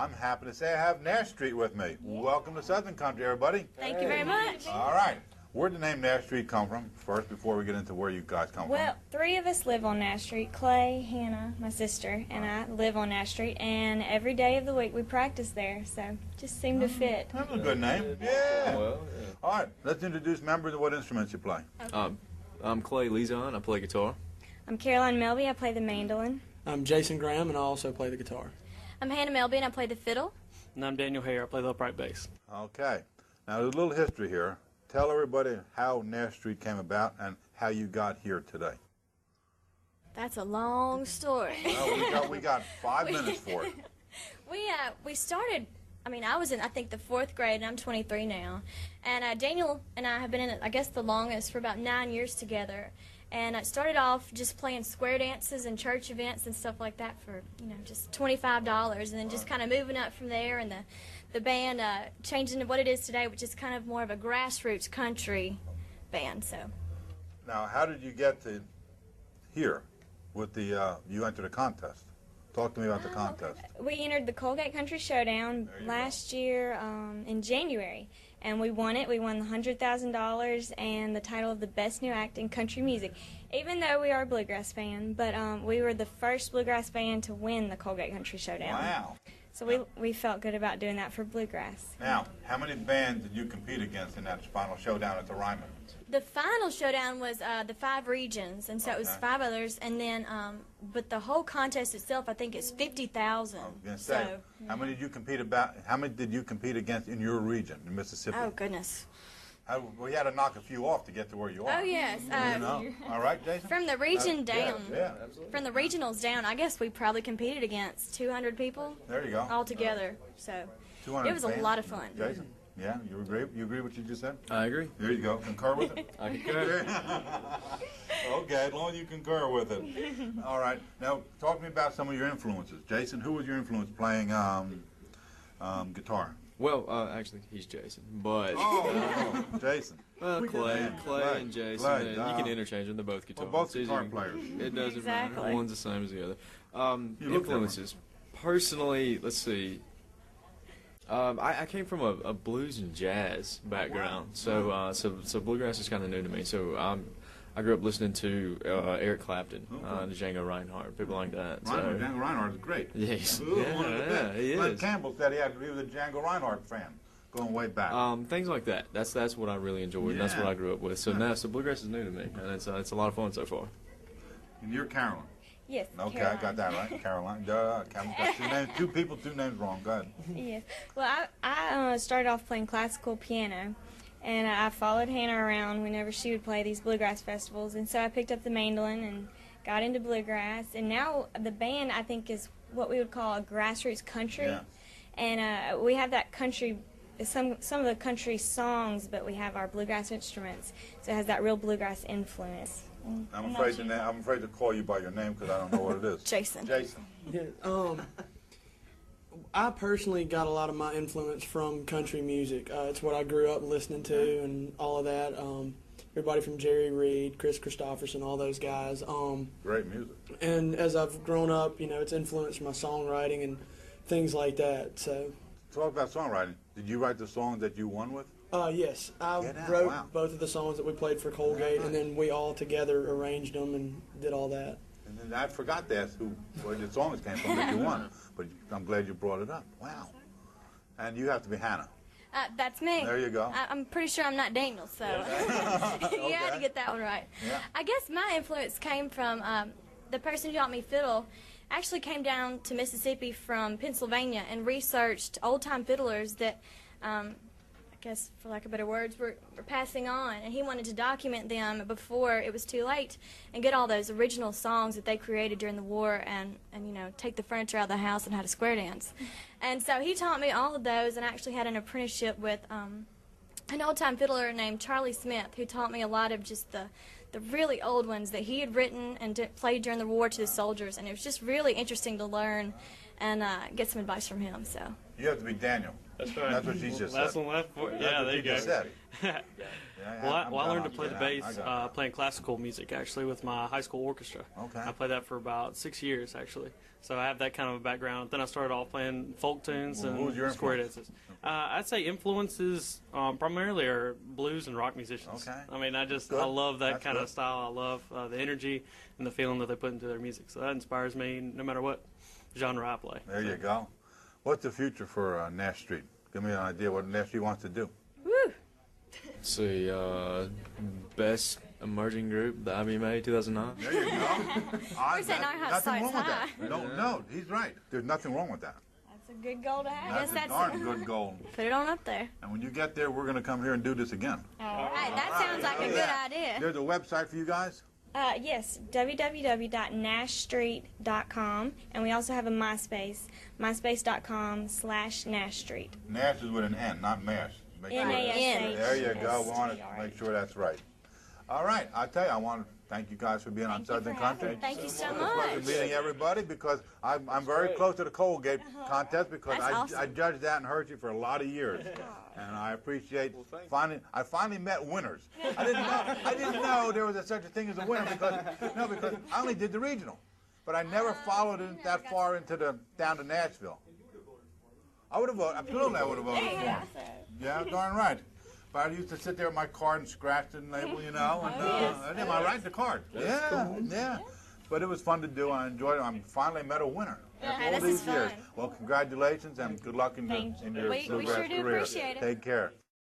I'm happy to say I have Nash Street with me. Yeah. Welcome to Southern Country, everybody. Thank you very much. All right. Where'd the name Nash Street come from, first, before we get into where you guys come from? Well, three of us live on Nash Street. Clay, Hannah, my sister, and I live on Nash Street, and every day of the week we practice there, so just seemed to fit. That's a good name. Yeah. Well, yeah. All right, let's introduce members and what instruments you play. Okay. I'm Clay Lezon. I play guitar. I'm Caroline Melby. I play the mandolin. I'm Jason Graham, and I also play the guitar. I'm Hannah Melby, and I play the fiddle. And I'm Daniel Hare. I play the upright bass. Okay. Now, there's a little history here. Tell everybody how Nash Street came about and how you got here today. That's a long story. Well, we got 5 minutes for it. We started, I was in, I think, the 4th grade, and I'm 23 now. And Daniel and I have been in it, I guess, the longest, for about 9 years together. And I started off just playing square dances and church events and stuff like that for, just $25. And then just kind of moving up from there, and the band changed into what it is today, which is kind of more of a grassroots country band. So. Now, how did you get to here with the, you entered a contest? Talk to me about the contest. We entered the Colgate Country Showdown last year in January, and we won it. We won the $100,000 and the title of the Best New Act in Country Music, even though we are a bluegrass band. But we were the first bluegrass band to win the Colgate Country Showdown. Wow. So we felt good about doing that for bluegrass. Now, how many bands did you compete against in that final showdown at the Ryman? The final showdown was the 5 regions, and so it was 5 others, and then, but the whole contest itself, I think, is 50,000. So, how many did you compete against in your region, in Mississippi? Oh goodness. We had to knock a few off to get to where you are. Oh yes. All right, Jason. From the region down. Yeah. From the regionals down, I guess we probably competed against 200 people. There you go. All together. So 200 it was a lot of fun. Jason. Yeah, you agree? You agree with what you just said? I agree. There you go. Concur with it? I concur. Okay, as long as you concur with it. All right. Now, talk to me about some of your influences. Jason, who was your influence playing guitar? Well, actually, he's Jason, but... Jason. Well, Clay and Jason, and you can interchange them. They're both guitar. Well, both guitar players. It doesn't matter. One's the same as the other. Influences. Personally, let's see. I came from a blues and jazz background, so bluegrass is kind of new to me. So I grew up listening to Eric Clapton, Django Reinhardt, people like that. Django Reinhardt is great. Yes, yeah, he is. Glenn Campbell said he was a Django Reinhardt fan, going way back. Things like that. That's what I really enjoyed. And that's what I grew up with. So bluegrass is new to me, and it's a lot of fun so far. And you're Carolyn. Yes. Okay, Caroline. I got that right. Caroline. Duh. Two people, 2 names wrong. Go ahead. Yes. Well, I started off playing classical piano, and I followed Hannah around whenever she would play these bluegrass festivals, and so I picked up the mandolin and got into bluegrass, and now the band, I think, is what we would call a grassroots country, and we have that country, some of the country songs, but we have our bluegrass instruments, so it has that real bluegrass influence. I'm afraid to call you by your name because I don't know what it is. Jason. Jason. Yeah, I personally got a lot of my influence from country music. It's what I grew up listening to and all of that. Everybody from Jerry Reed, Chris Christopherson, all those guys. Great music. And as I've grown up, it's influenced my songwriting and things like that. So. Talk about songwriting. Did you write the songs that you won with? Yes, I wrote both of the songs that we played for Colgate, and then we all together arranged them and did all that. And then I forgot to ask where the songs came from that you won, but I'm glad you brought it up. Wow. And you have to be Hannah. That's me. There you go. I'm pretty sure I'm not Daniel, so you had to get that one right. Yeah. I guess my influence came from the person who taught me fiddle. Actually came down to Mississippi from Pennsylvania and researched old-time fiddlers that I guess, for lack of better words, we're passing on, and he wanted to document them before it was too late and get all those original songs that they created during the war and take the furniture out of the house and how to square dance. And so he taught me all of those, and I actually had an apprenticeship with an old-time fiddler named Charlie Smith, who taught me a lot of just the really old ones that he had written and played during the war to the soldiers, and it was just really interesting to learn and get some advice from him. So You have to be Daniel. That's right. That's what she just Last said. one left for That's yeah, what there she you go. just said. Well, I learned to play the I bass got it. playing classical music, actually, with my high school orchestra. Okay. I played that for about 6 years, actually. So I have that kind of a background. Then I started off playing folk tunes Well, who was your and square influence? dances. I'd say influences primarily are blues and rock musicians. Okay. I mean, I Good. love that That's kind good. of style. I love the energy and the feeling that they put into their music. So that inspires me no matter what genre I play. There you go. What's the future for Nash Street? Give me an idea what Nash Street wants to do. Woo! Let's see, best emerging group, the IBMA 2009. There you go. We're saying our house nothing wrong starts with that. No, he's right. There's nothing wrong with that. That's a good goal to have. That's a that's- darn good goal. Put it on up there. And when you get there, we're going to come here and do this again. All right, that sounds like a good Yeah. idea. There's a website for you guys? Yes, www.nashstreet.com, and we also have a MySpace, myspace.com/NashStreet. Nash is with an N, not Mash. Make sure N-A-S-H. that's- There you go. We want to S-T-R-E. make sure that's right. All right. I'll tell you, I want to thank you guys for being on Thank you Southern for having Country. me. Thank you so It's a pleasure much. meeting everybody because I'm very close to the Colgate contest because That's I awesome. judged that in Hershey for a lot of years, and I appreciate I finally met winners. I didn't know there was such a thing as a winner because I only did the regional, but I never followed it that far into down to Nashville. I would have voted. Absolutely, I would have voted for him. Yeah, darn right. But I used to sit there with my card and scratch it and label, and I did my right the card. Yeah. But it was fun to do. I enjoyed it. I finally met a winner after all this these is years. fun. Well, congratulations and good luck in your Thank you. Bluegrass We sure do career. appreciate it. Take care.